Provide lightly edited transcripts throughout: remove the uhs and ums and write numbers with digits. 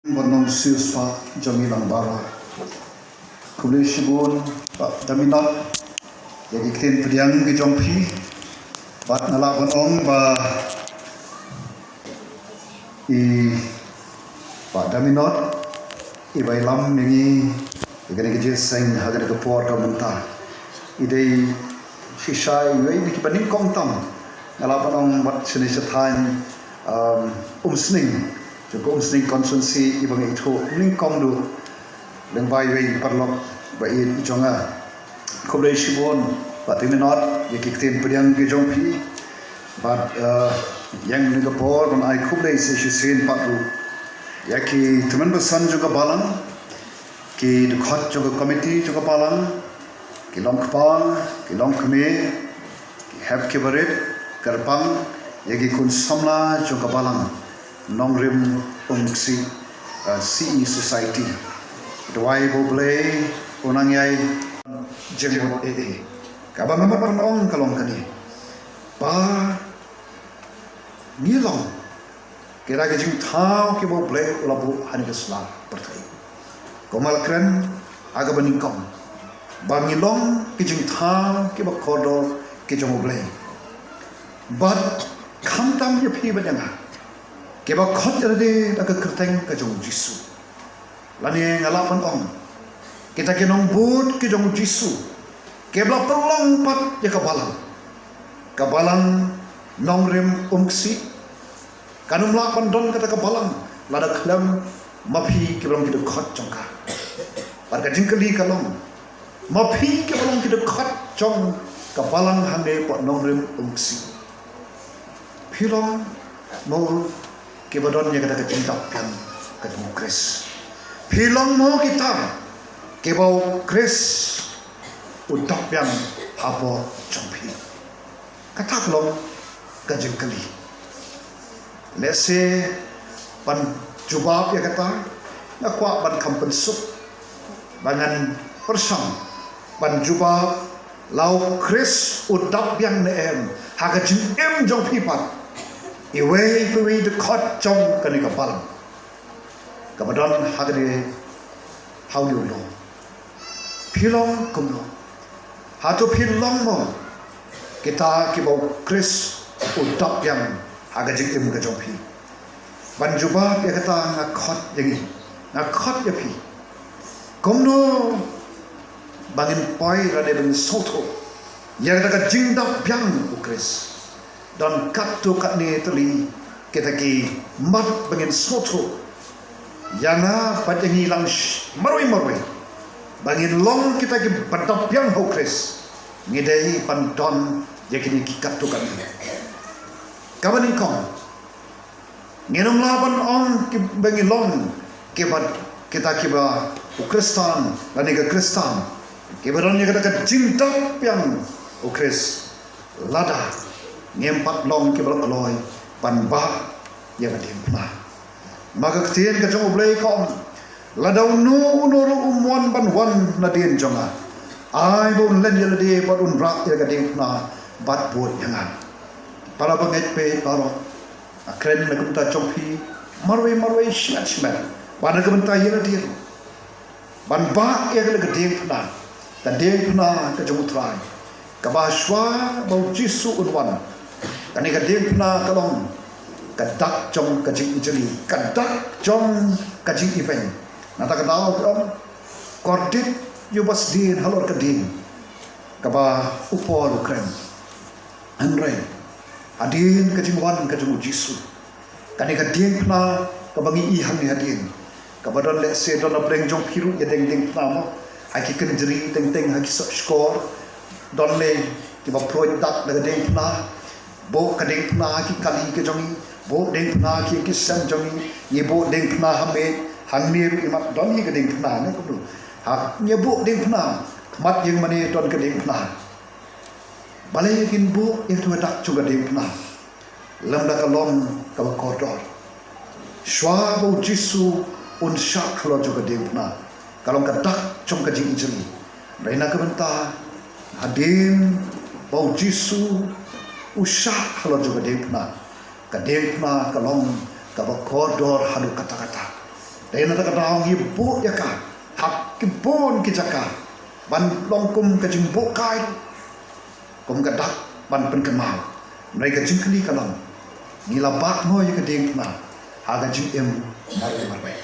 Bonong siuswa jamilang bara kuli shibun pak daminat jadi kin priang ki jompi bat nala bonong ba i pak daminat i bailam mengi igani ki jeseng hagar ke por ka menta idei shisai wei ni ki baning kong tam nala bonong bat sini sethain sning Joko sning konsensi ibang itu ning kong du leng bai wei parlok bai jonga koblei shibon pati minot yekikten priang ge jongpi bat yang Singapore on ai koblei se shisen patu yaki teman besan juga balang ki dekat juga komiti juga balang ki long kpang ki long kme ki heb kibaret karpang yaki kun samla juga balang Nongrim Ungsi CE Society Dwai Boble Unangyay Jenggot AA Kaba memang parang kalong kani Pa Nilong Kira kajing tau ki boble ulabu hanigasla pertai Komal kren aga baningkong Ba ngilong kijing tau ki bakodo ki boble But kamtam yepi badanga Keba khot de da ka kerteng ka jong Jisu lani ngalapan ong kita kinong but ki jong Jisu kebla pelong pat ya ka balang nongrim ungsi kanum lapan don kata ka balang lada klam mapi ki belum kita khot jong ka parka jingkali kalong mapi ki belum kita khot jong ka balang hande pot nongrim ungsi pilong mau kebadon yang kita kecintakan ketemu Kris. Hilang mau kita kebau Kris untuk yang habo jompi. Kata kelong kajeng kali. Lese pan jubab ya kata nak kuat ban kampen sup bangan persang ban jubab lau Kris udap yang neem hagajin jompi pat. Iwei pewi de kot jong kani kapal. Kabadan hagade hauyu lo. Pilong kumlo. Hatu pilong mo. Kita kibau Kris udap yang hagajing im gajompi. Banjuba ya kata ngakot yangi. Ngakot ya pi. Kumno bangin poi rade ben soto. Yang kata jingdap yang Kris. Dan katu kat ni teli kita ki mat bangin soto yana pada hilang marui bangin long kita ki badap yang ho Kris ngidai panton yakini ki katu kat ni kabaning kong nginum laban on ki bangin long ki bad kita ki ba Kristan lani ke Kristan ki baron ni kata cinta yang Kris lada ngempat long kibal aloy pan ba yang dimpna maka ketien ka jong oblei kom ladau nu nuru umwan ban wan nadien jonga ai bon len yel de bat un rak ya ka dimpna bat bot yangan para banget pe paro akren na kumta chompi marwe shmat ban ka benta yel de ban ba ya ka dimpna ta dimpna ka jong utrai ka ba shwa bau Jisu unwan kani ka dimpna kalong kadak jong kajing ijeli kadak jong kajing event nata ka daw om kordit yubas din halor ka din kaba upol krem andre adin kajing wan kajing Jisu kani ka dimpna kabangi ihang ni hadin kabadon le se don breng jong piru ya deng deng pna mo haki ken jeri teng teng haki score don le tiba product daga deng pna bo kadeng pna ki kali ke jongi bo deng pna ki sam jongi ye bo deng pna hame hangmir imat don ni kadeng pna ne ko ha ye bo deng pna mat yang mane don kadeng pna balai kin bo yang tu dak juga deng pna lam da kalom ka kodor shwa bo Jisu un shak lo juga deng pna kalong ka dak chom ka jing injili reina ka benta hadin bo Jisu usah kalau juga dengpna, ka dengpna kalong ka bakodor halu kata-kata Dahil na takadaw ibu ya ka, hak kibon kijaka, ban longkum kajing bokai, kum kadak ban penkemau, mereka jing kali kalam, nila bak mo ya kadeng na, haga jing marwai.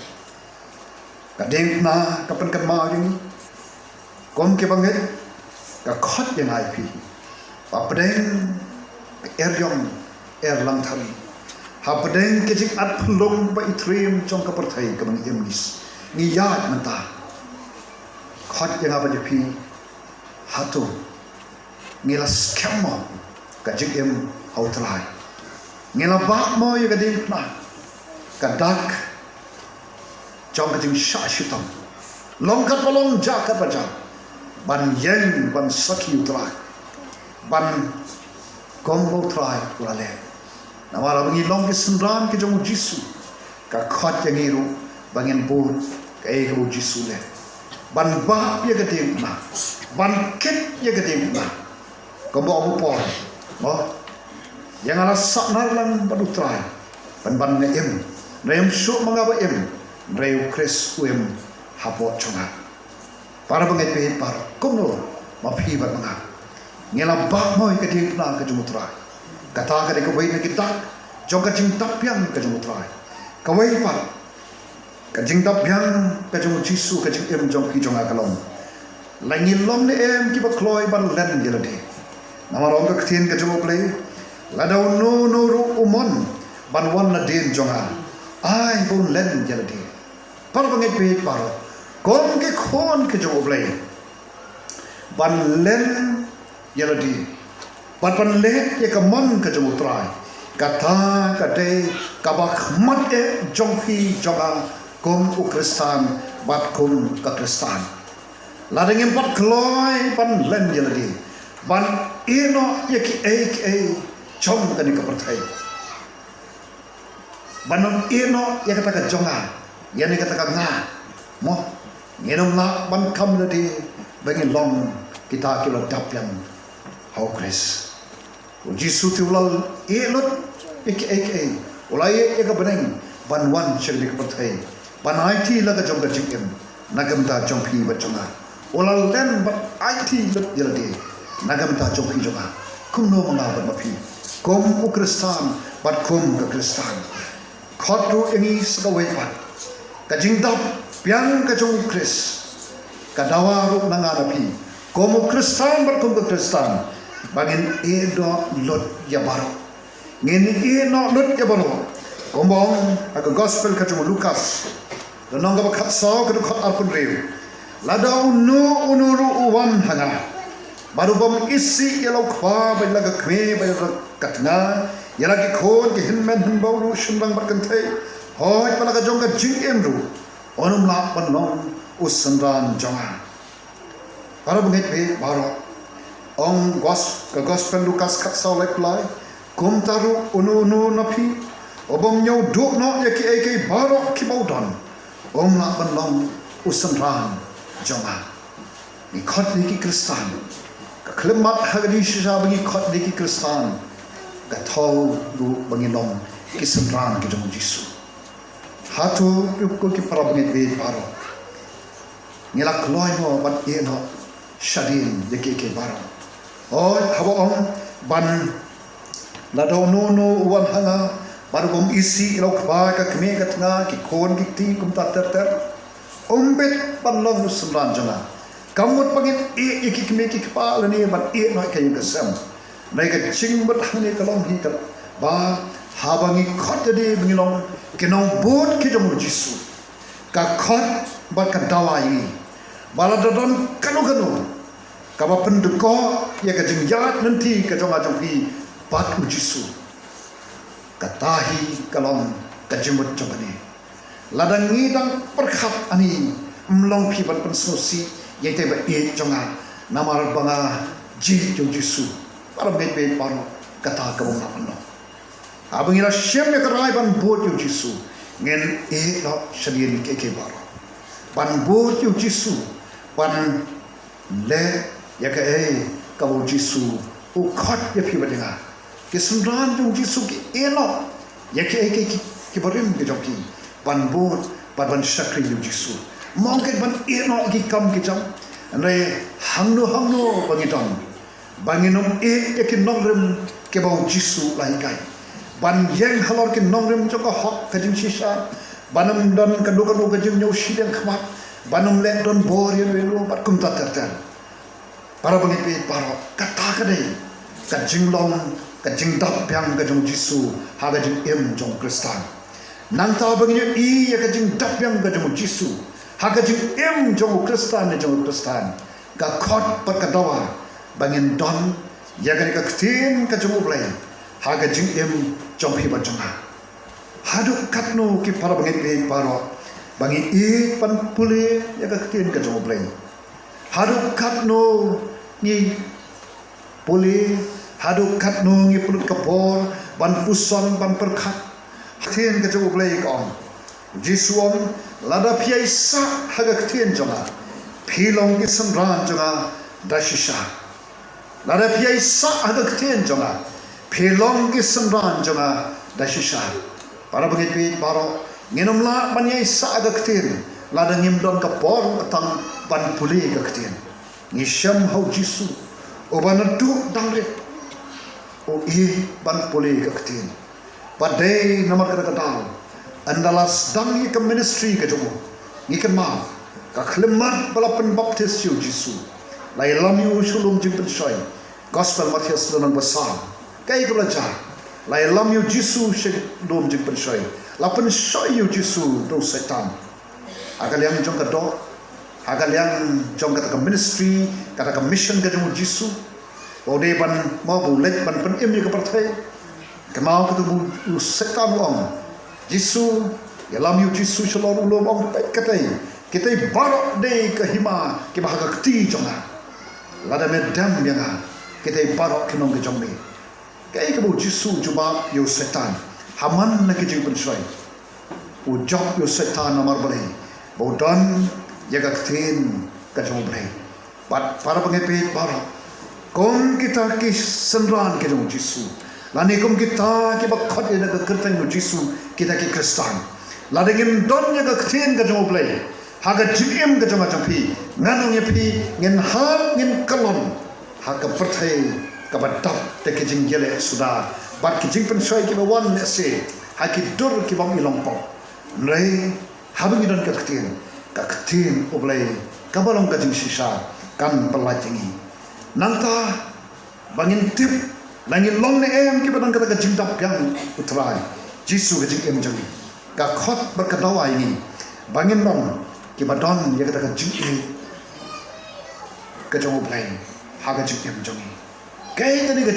Kadeng na kapan kemau ini, kum kebanget, kakot yang IP, papadeng eryong lang thari. Hapadeng kejik at pelong ba itrim trong kapartay kamang imnis. Ngiyat manta. Khot yang apa jepi hatu. Ngila skemmo kajik im hautlay. Ngila bak mo yung kading na. Kadak trong kajing syashitam. Longkat palong jakat baja. Ban yang ban saki utlay. Ban gombo try ulale. Namara bangi long kesenran ke jong Jisu ka khot yang iru bangin pun ka e ko Jisu le ban ba ye ka tim na ban ket ye ka tim na ko bo por mo yang ala saknar lang badutrai ban ne em su manga ba reu kres uem hapo chonga para bangi pe par kumno ma phi ba manga ngela ba mo ka tim na ka jumutrai kata kade kawai na kita joga jing tapyang ka jong trai kawai pa ka jing tapyang ka jong Jisu ka jing jong ki jong akalom langin lom ne ki ba kloi ban len jelade namarong ka ktin ka jong play ladaw no ru umon ban wan na din jong ai bon len jelade par bangai pe par kom ke khon ka jong play ban len jelade Pan leh ya kaman ka jong utrai kata kade kabak mat jonghi jonga kom ukristan bat kom ka kristan ladeng empat kloi pan len jeladi ban ino ya ki jong kani ka pertai banon ino ya kata ka jonga ya ni kata ka nga mo ngenom na ban kam ladi bangin long kita kilo dapyan hau kris Jisu ti ulal elot ek ulai ek beneng ban wan chegli kapathai ban IT laga jongga jikem nagam ta jongpi bachonga ulal len bat IT lot jelade nagam ta jongpi jonga kumno manga bat mapi kom ukristan bat kom ka kristan khotru ini sagawe pat ka jingdap piang ka jong kris ka dawa rup nanga napi kom ukristan bat kom ka kristan bangin edo lot ya baro ngeni eno lot ya baro kombong aga gospel ka jong Lukas donong ga khat saw ka khat arpun rew ladau no unuru uwan hanga baru bom isi yelo khwa ba laga khme ba katna yala ki khon ki hinmen hin bawru shumbang barkanthai hoy palaga jong ga jing emru onum la panong usandran jonga para bungai pe baro Ong gospel Lukas kat saw lai kum taru unu napi obom nyau duk no ya ki barok ki baudan om la banlong usandran jonga ni khot ni ki kristan ka klemat hagdi sha bangi khot ni ki kristan ka thau ru bangi long ki sandran ki jong Jisu hatu ko ki parabngi be baro ngila kloi no ban e no shadin ya ki baro oh habo ong ban ladau no wan hanga baru bom isi ilo khwa ka khme ka tna ki khon ki ti kum ta ter ombet ban long sumran janga kamut pagit e ki khme ki khpa lani ban e no ka yung kasam nai ka ching bat hane ka long hi ka ba habangi khot de bingilong kinong bot ki jong Jisu ka khot ba ka dawai baladon kanu kaba penduko ya ka jingjat nanti ka jonga jongpi bat Jisu katahi kalom ka jimut jongani ladang ngidang perkhat ani mlong pi ban pensusi ye te ba e jonga namar banga ji jong Jisu para be par kata ka bong apno abang ira shem ya karai ban bot jong Jisu ngen e lo shadien ke bar ban bot jong Jisu ban le ya ka kabo Jisu u khot ya phi badinga ke sundran jong Jisu ki eno ya ki barim ke jong ki ban bot ban sakri yu Jisu mongket ban ino gi kam ki jam re hangno bangidon banginom yakin nongrem ke bau Jisu lai kai ban yang halor ki nongrem joko hok kajing sisa banam don kadu kajing nyau sidang khmat banam le don bor yen welu bat kum tatar para bangipi para kata kadai kajing long kajing dap yang kajing Jisu ha kajing jong Kristan nang tahu begini iya kajing dap yang kajing Jisu ha kajing jong Kristan ka khot pat kadawa bangin don ya kan ka ktin kajing ublai ha kajing jong hibat jonga haduk katno ki para bangin para bangi pan pule ya ka ktin kajing ublai haduk katno ni pule haduk katno ni pulut kapor ban puson ban perkat ktin kajing ublai ka Jisuam lada piai sa haga ktin jonga pilong ki sanran jonga dashisha lada piai sa haga ktin jonga pilong ki sanran jonga dashisha para bangit baro nginom la banyai sa haga ktin lada ngimdon ka por atang ban puli ka ktin ngisham hau Jisu obanatu dangre o ban puli ka ktin padai namar ka dal andalas dang ke ministry ke jomo ngikan ma ka khlemat balapan baptis yu Jisu lai lam yu shulum jing pensoi gospel Matius dan besar kai ko laja lai lam yu Jisu she dom jing pensoi lapan soi yu Jisu do setan agal yang jong ka do agal yang jong ka ministry kata ka mission ke jomo Jisu ode ban ma bu let ban pen yu ka partai kemau ka tu setan long Jisu yalam yu Jisu shalom ulom ong kita barok de ke hima ke bahaga keti jonga lada medam yang kita barok kinong ke jombe kai ke bu Jisu juba yu setan haman na ke jing pensoi ujok yu setan namar bale bodan jaga ketin ke jombe para pengepi barok kom kita ki senran ke jong Jisu lani kum kita ki bakhot ina ka kertan yu Jisu kita ki Kristan lada ngim don nya ka ktin ka jong play haga jim ka jong pi nganong ye pi ngin hat ngin kalon haga perthai ka badap te ki jing gele suda bat ki jing pen soi ki bawan ne se haki dur ki bang ilong po nei habang idon ka ktin oblay ka balong ka jing sisa kan pelajingi nangta bangin tip langin long ne ki badang kata jing dap yang utrai Jisu ke jing jongi ka khot berkadawa ini bangin long ki badon ya kata jing ke jong play ha ka jing jongi kai tadi ka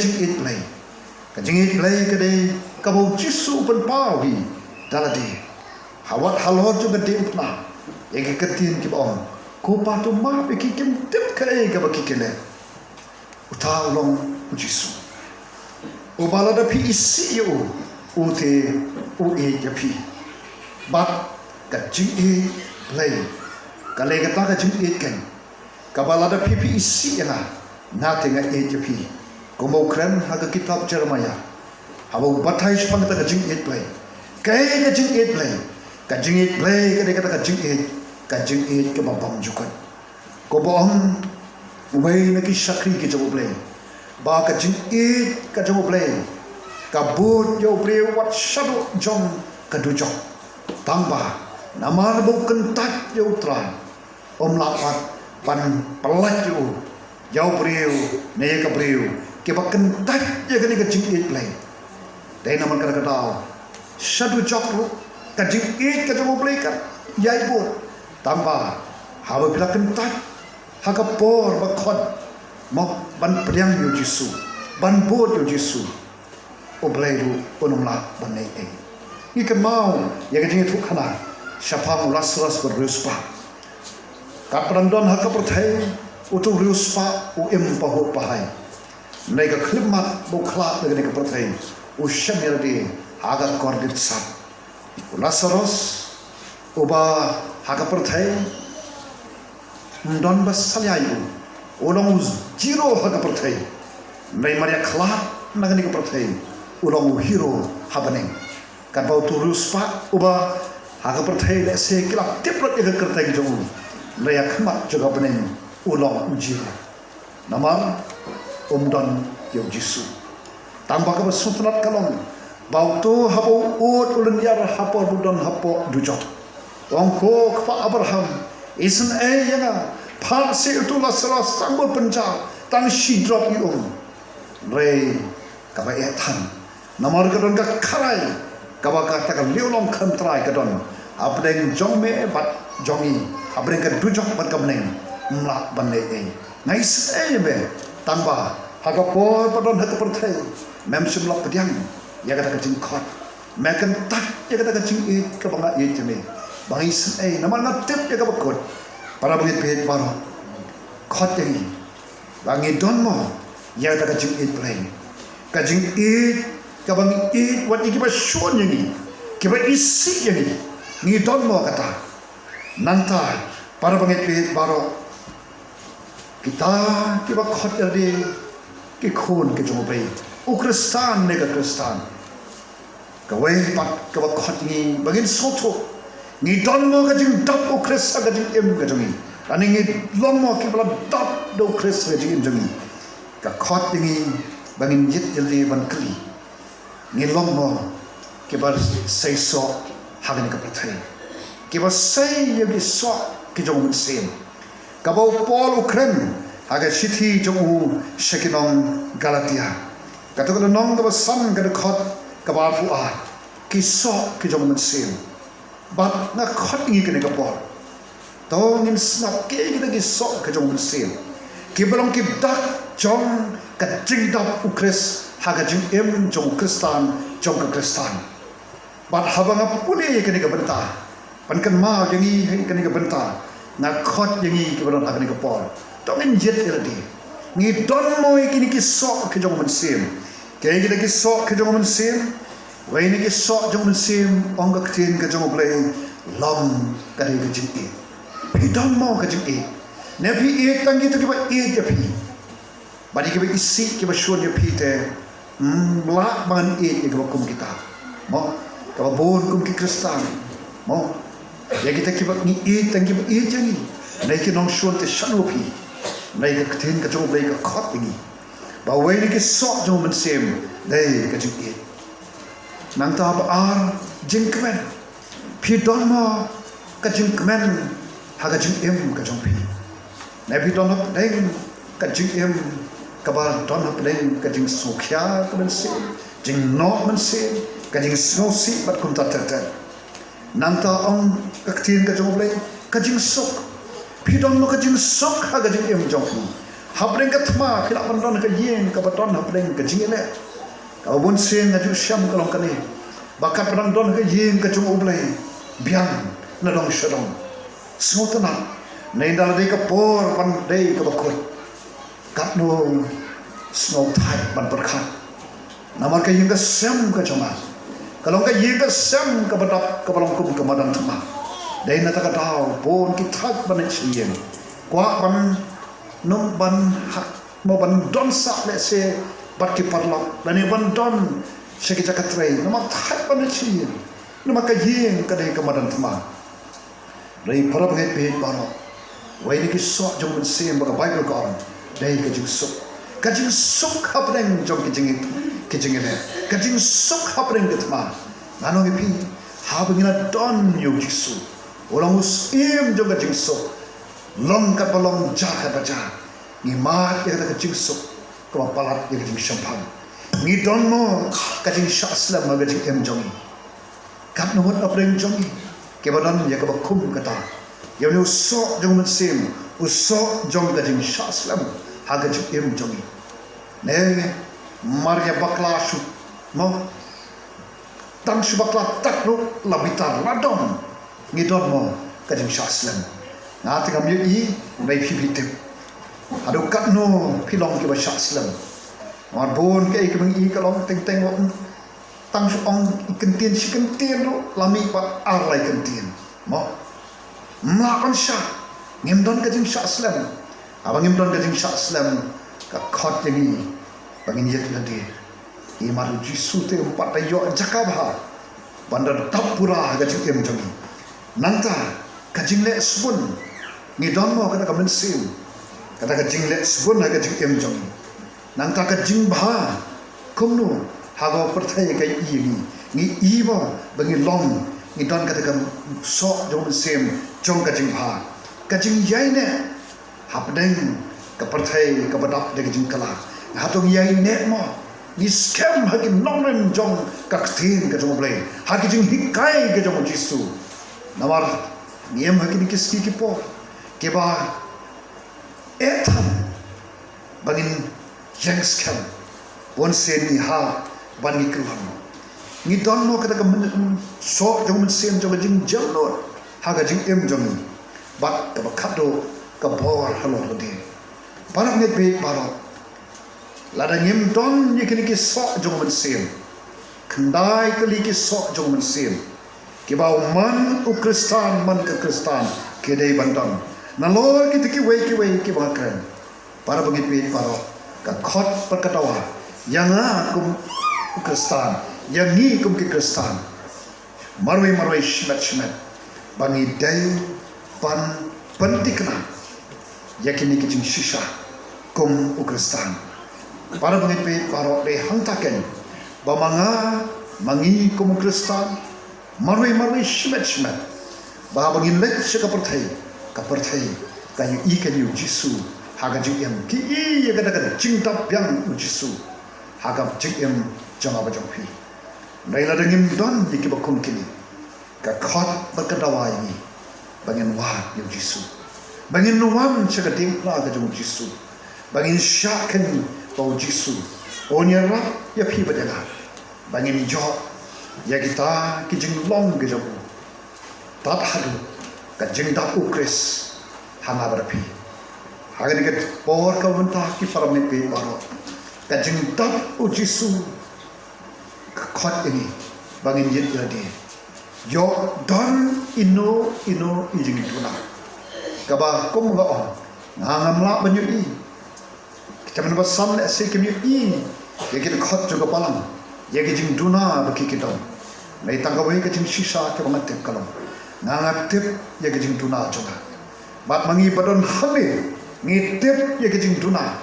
jing play ke dei ka bo Jisu pen pau hi daladi hawat halor juga de upna ya ke ketin ki bong ko pa tu ma pe ki kim tip kai ka ba ki kele uta long Jisu ubala da pi isi yo ute ya pi bat ka jing play ka le ka ta ka jing ken ka bala da pi isi ya na tenga ya pi ko mo kran ha ka kitab Jeremiah hawo batai spang ta ka jing play kai ka jing play ka de ka ta ka jing ke bam jukan ko bong ubay na ki sakri ke jo play ba ka jing ka jong play ka but yo play wat shadow jong ka du jong tangba namar bu kentat yo tran om lapat pan pelat yo play ne ka play ke ba kentat ye ka jing play dai namar ka dal shadow jong ka jing ka jong play ka yai bu tangba hawa pila kentat ha ka por ba khot mo ban priang yu Jisu ban bot yu Jisu oblai du onum la ban nei ni ke mau ya ke jing thu khana shapang ras beruspa ka prandon ha ka perthai utu ruspa u em pa ho pahai nei ka khlimat bo khla de ka perthai u shamir de ha ga kordit sa Lazarus oba ha ka perthai ndon bas salyayu orang zero haga perthai nei maria khla nagani ka perthai orang hero habaneng kan bau turus pa uba Haga perthai le se kilap tiprot ya kerteng jong raya khmat juga bening ulong ujira namar umdan yo jisu tambah ka sutrat kalong bautu habo ut ulun yar hapo budan hapo dujok ongko kpa abraham isen yana phal se utulah sera sambul penja tan sidrop yo re ka ba ethan namar kadon ka kharai ka ba ka ta ka liolong khantrai kadon abdeng jongme bat jongi abdeng ka dujok bat ka beneng mlak ban le ngai se be tambah haga por padon hat perthai mem simlak pediang ya kata kacing khot mekan tak ya kata kacing e ka banga ye jeme bangi se namal na tip ya ka bakot para bangit pet paro khot ye bangi don mo ya kata kacing e play kacing e ka bangi e wat iki ba shon ye ki ba isi ye ni don mo kata nantai para bangit pet paro kita kiba khot de ki khon ke jobe ukristan ne ka kristan ka wei pat ka ba khot ni bagin soto ni don mo ka jing dap ukrista ka jing em ka jing ani ni long mo ki bla dap do ukrista ka jing jing ka khot ni bagin yit jeli ban kli ni long mo ki ba sei so hagen ka pathai ki ba sei ye ki so ki jong mun sem kabau Paul Ukraine haga sithi jongu shekinong Galatia katukalo nong ka san ka khot ka ba fu a ki so ki jong mun sem bat na khot ngi ka Paul to ngin snap ke ki so ka jong mun sem ki balong ki dak jong ka jing dap ukris haga jing em jong kristan jong ka kristan bat habanga puli ka benta pan kan ma yangi ka benta na khot yangi ki baron agni ka por to ngin jet eldi ni don moi ki ki so ki jong mun sim ke ki so ki jong mun sim wei ni ki so jong mun sim ong ka tin ka jong play long ka ri jing e pi don mo ka jing e ne pi e tang ki to ki ba e je pi ba di ki ba isi ki ba shon je pi te la ban e ki ba kum kita mo ka ba bon kum ki kristan mo ya kita kibat ni tang kibat jani nai ki nong shon te shanopi nai ka tin ka jong blai ka khot ni ba wei ni ki so jong mun sem dai ka jing e nang ta ba ar jing kmen pi don ma ka jing kmen ha ka jing em ka jong pi nai pi don hop dai ka jing em ka ba don hop dai ka jing so khya ka mun sem jing no mun sem ka jing so si bat kum ta ta nanta ong kaktin ka jong blai ka jing sok pidon mo ka jing sok ha ka jing em jong habreng ka thma khila pandon ka yen ka baton habreng ka jing ele ka bon sen na ju sham ka long ka ni bakat padang don ka yen ka jong blai biang na dong shadong smotana nei dal dei ka por pan dei ka bakot kat no snow type ban perkhat namar ka yen ka sem ka jong kalau ka yega sam ka badap ka balong kum ka madan tama dai na ta ka daw bon ki thak ban chien kwa ban nom ban hak mo ban don sa le se bat ki parlok dan ban don se ki ka trei no ma thak ban chien no ma ka yen ka dai ka madan tama dai parab ngai pe baro wai ni ki so jong mun sem ba ka bible ka dai ka jing sok hapeng jong ki jing kijingene kajing sok hapeng getma nanong ipi habengina don yo jisu orang us im jong kajing sok long ka balong ja ka baja ni ma ya ka kajing sok ko palat ya kajing shampang ni don mo kajing shaslam ma kajing em jong kat no hot apreng jong ke badan ya ka bakum kata ya ni so jong mun sim uso jong kajing shaslam ha kajing em jong ne Maria bakla su mo tang su bakla tak no labitar ladon ni don mo kajing shaslam na ta kam yi nei phi tip adu kat no pilong ki ba shaslam mar bon ke ik bang i kalong teng teng wo tang su ong ikentin sikentin lo lami pa arlai kentin mo mla kan sha ngem don kajing shaslam abang ngem don kajing shaslam ka khot ni bangin yet ladi i maru jisu te empat ayo jakabha bandar tapura ga jikem jami nanta kajing le spun ni don mo kata kamen sim kata kajing le spun ha kajing em jong nanta kajing bha kumnu hago perthai kai i ni i bo bangi long ni don kata kam so jong sim jong kajing bha kajing yai ne hapdeng ka perthai ka badap de kajing kala hatong yai ne mo ni scam ha ki nongren jong ka ktin ka jong blai ha ki jing hikai ka jong jisu nawar niem ha ki kiski ki po ke ba etam bangin yang scam bon sen ni ha ban ni kulam ni don mo kata ka so jong sen jong jing jam no ha ka jing em jong bat ka ba khado ka bor halo de parak ne be parak lada nyem don ni kini ki sok jong men sim kendai kali ki sok jong men sim ki bau man u kristan man ke kristan ke dei bandang na lo ki ki wei ki ba kan para bagi pi para ka khot perkatawa yang kum kristan yang ni kum ki kristan marwai shmet bangi dai pan pentikna yakini ki jing shisha kum u kristan para pengipi para de hangtaken bamanga mangi kum kristan marui shmet ba bangin let ka perthai ka yu i ka yu jisu haga jing ki i ya ka jingtap yang u jisu haga jing jama ba jong phi naila dengim don di ki bakun kini ka khot bakadawa ini bangin wa yu jisu bangin nuam ka ding la ka jong jisu bangin syaken bau jisu onya rap ya phi badala bangin jo ya kita ki jing long ge jabu tat hadu ka jing da ukris hanga berpi haga ni ke por ka wanta ki paramit pe baro ka jing da u jisu ka khot ini bangin yit jadi yo don ino ijing tuna ka ba kum ga on ngam la banyu i kita mendapat sam le se kemi i ye kita khot juga palang ye ki jing duna baki kita nei tangga wei ka jing shisha ke bangat tep kalam nanga tep ye ki jing duna juga bat mangi badon hame ni tep ye ki jing duna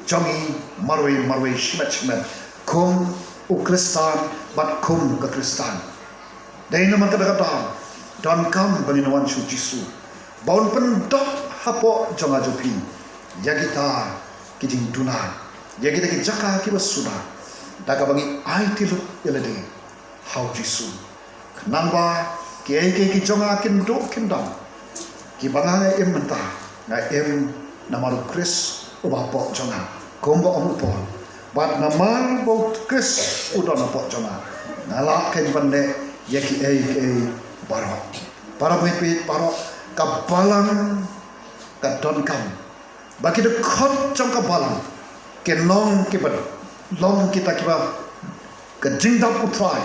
jangi marwai shmet kum u kristan bat kum ka kristan dai nama kata don kam bani wan su jisu baun pendap hapo jonga jopi ya kita kijing duna ya kita ki jaka ki basuda daga bangi ai tilu elade hau jisu namba ki jonga kin do kin dam ki banga em menta na em namaru kris ubapo jonga kombo omupo bat namar bo kris udona po jonga nala ken bande ya ki baro para pit baro kabalang ka don kam bagi de khot trong ka balang ke long ke bad long kita kiba ka jingda putrai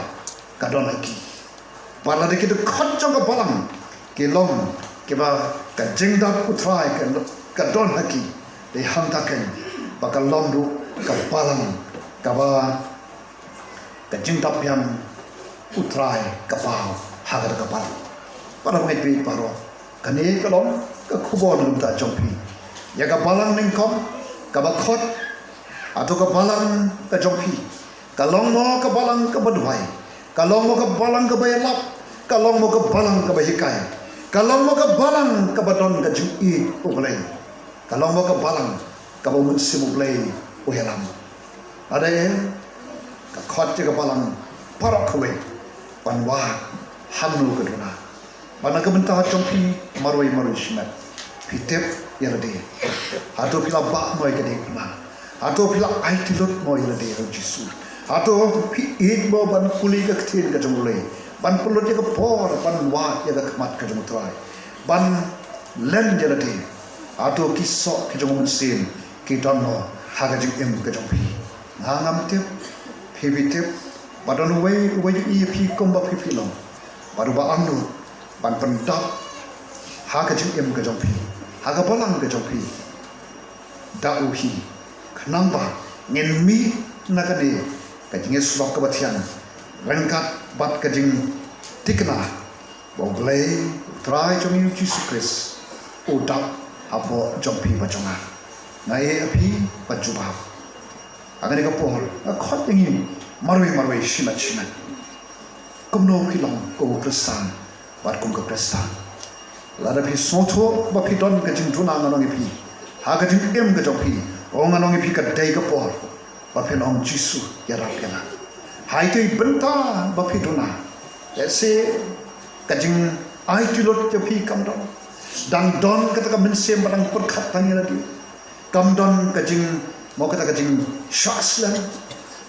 ka don ki bala de ke de khot trong ka balang ke long ke ba ka jingda putrai ka don haki de hanta ken ba ka long du ka balang ka ba ka jingda piam putrai ka ba hagar ka balang para mai pi paro kane ka long ka khubon lum ta jompi ya ka balang ning kom ka ba khot atau ka balang ka jompi ka long mo ka balang ka badwai ka long mo ka balang ka bayalap ka long mo ka balang ka bahikai ka long mo ka balang ka badon ka jui ublai ka long mo ka balang ka ba mun simublai uhelam ada ka khot ka balang parak khwe panwa hamnu ka duna bana ka benta jompi marwai shmat pitep yalade ato pila ba moi ke dekna ato pila ai tilot moi yalade ro jisu ato pi ek bo ban kuli ka khin ka jomle ban pulot ka por ban wa ya ka kmat ka jomtrai ban len yalade ato kiso ke jomon sin ki donno ha ka jing em ka jompi ngam tep phibitep badon wei i phi komba phi long baru ba andu ban pendap ha ka jing em ka jompi haga balang ke jompi da uhi khnamba ngen mi nakade ka jinge slok ka bathian rangkat bat ka jing tikna bong play try trong yêu Jesus Christ udap hapo jompi bajonga na api bajubab agani ka por a khot yangi marwe shimat kumno kilong ko Kristan bat kum ka Kristan lada pi soto ba pi don ka jing tuna nganong pi ha ka jing em ka jompi o nganong pi ka dai ka por ba pi nong Jesus ya ra pena hai te benta ba pi tuna let's say ka jing ai tilot pi kam don dan don kata ka mensem barang perkhat tanya lagi kam don ka jing mau kata ka jing shaslan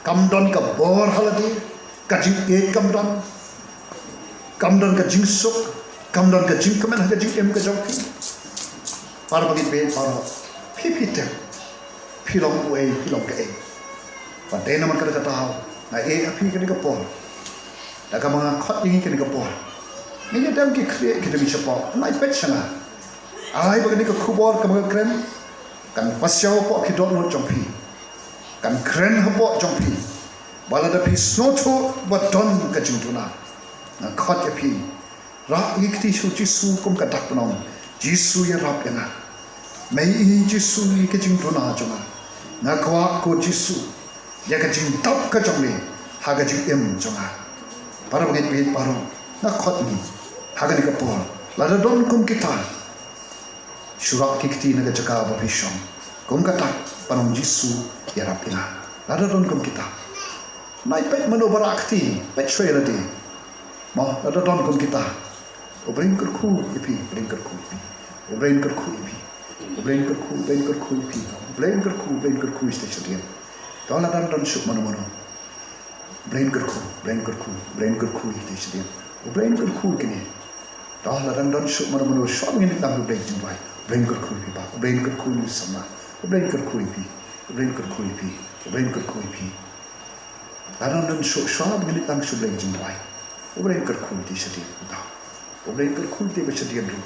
kam don ka bor haladi ka jing kam don ka jing sok kam don ka jing kamen ka jing em ka jauki para bagi be para pipite pilong ka e pa de naman ka tahu na api ka ka por da ka mga khot ni ka por ni dam ki create kita bisa po na ipet sana ai bagi ka khubor ka mga krem kan pasyaw po ki don no jompi kan kren hapo jompi balada pi snoto ba don ka jing tuna na khot api ra ikti su Jisu kum ka dak nom Jisu ya rap yana mai Jisu ke jing tuna jona na kwa ko Jisu ya ka jing tap ka jong le ha ka jing em jona para bagi be paro na khot ni ha ka ni ka por la da don kum kita surak kikti na ka jaka ba bishong kum ka tak panom Jisu ya rap yana la da don kum kita nai pet mano barakti pet shwelati mo la da don kum kita Obrain kerku ipi, obrain kerku ipi, obrain kerku ipi, obrain kerku station dia. Kalau ada dan suk mana. Obrain kerku station dia. Obrain kerku kini. Kalau ada dan suk mana suk ini tak obrain jumpai. Obrain kerku ipi, obrain kerku sama. Obrain kerku ipi. Ada dan suk ini tak obrain jumpai. Obrain kerku station dia. Obrain kerku te bersedia dulu.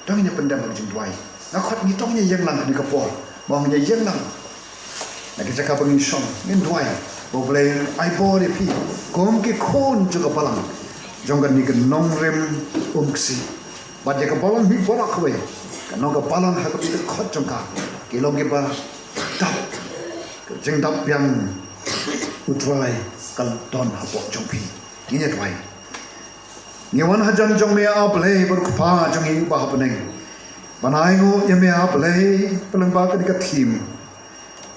Tongnya pendam jing duai. Nak khot ni tongnya yang lang ni kapor. Mong nya yang lang. Nak kita ka bangin song min duai. Obrain ai bo de pi. Kom ke kon juga palang. Jonggan ni ke nong rem umksi. Bat ya ka palang mi borak we. Kan ka palang ha ka pi khot jongka. Kilong ke ba tap. Jing tap yang utrai kal don ha bo jongpi. Ini duai. Nyawan hajan jong me ablay berkupa jong i bah peneng. Banai ngo ye me ablay peleng ba ka dikat thim.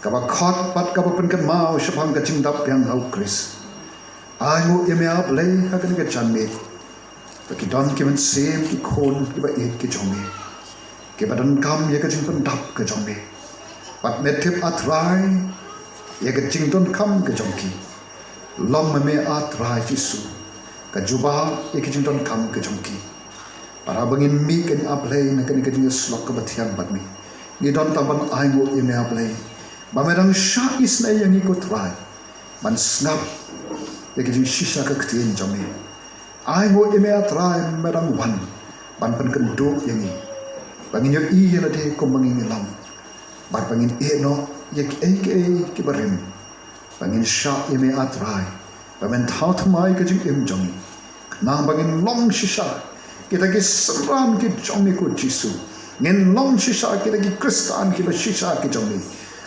Ka ba khot pat ka ba pen kan mau shapang ka chingdap yang hau Chris. Ai ngo ye me ablay ha ka dikat chan me. Ta ki don ki men sem ki khon ki ba et ki jong me. Ki ba dan kam ye ka ching pen dap ka jong me. Pat me thip atrai ye ka ching don kam ka jong ki. Lom me atrai Jisu. Kajuba ikijin don kam ke jongki para bangin mi ken ablay na kan ikijin slok ke batian bat mi ni don taban aingo ime ablay ba merang sha is na yang ikut rai man snap ikijin shisha ke ktien jomi aingo ime atrai merang wan ban pen kendo yang ni bangin yo i la de ko bangin lam ba bangin e no yek ke barim bangin sha ime atrai Bamen tahu thumai ke jing em jongi, nang bangin long shisha kita ke seram ke jongi ko Jisu, ngin long shisha kita ke Kristan kita shisha ke jongi,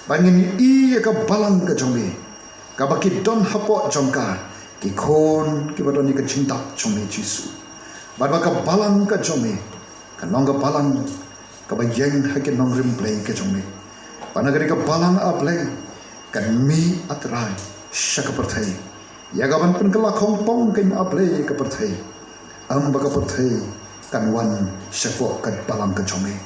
bangin i ka balang ke jongi, ka baki don hapo jongka, ke kon ke badon ke cinta jongi Jisu, baba ka balang ke jongi, ka nong ka balang, ka bayeng hakin nong rimplay ke jongi, panagari ka balang aplay, kan mi atrai shaka perthai. Ya gaban pen kala kompong ken aplay ke perthai am baga perthai kan wan syako kan balang ke chome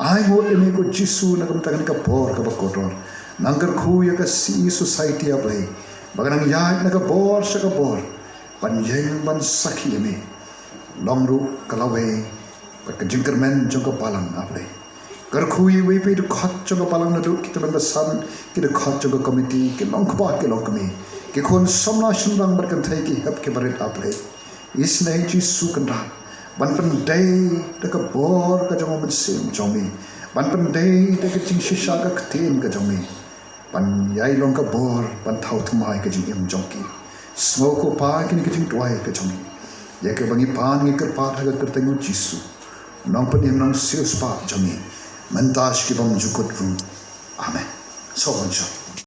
ai ho eme ko Jisu na kam tagan ka por ka bakotor nangker khu ya ka si society aplay baganang ya na ka bor sa ka bor panjeng ban sakhi eme longru kalawe ka jingkermen jong ka balang aplay kar khui we pe khat jong ka balang na du kita ban san kita khat jong ka committee ke long khwa ke long kami कि कौन समना शुंदंग बरकन थे कि हब के बरे आपले इस नहीं चीज सुकंडा बनपन डे तक बोर का जमो में सेम जमी बनपन डे तक चिंग शिशा का खतेन का जमी बन याई लोंग का बोर बन थाउ थमाई का जिंग एम जंकी स्मोक को पा कि चिंग टवाई का जमी Ya ke bangi pan ngi kerpat haga kertengu Jisu. Nang penim nang sius pa jangi. Mentas ki bang jukut ru. Amen. So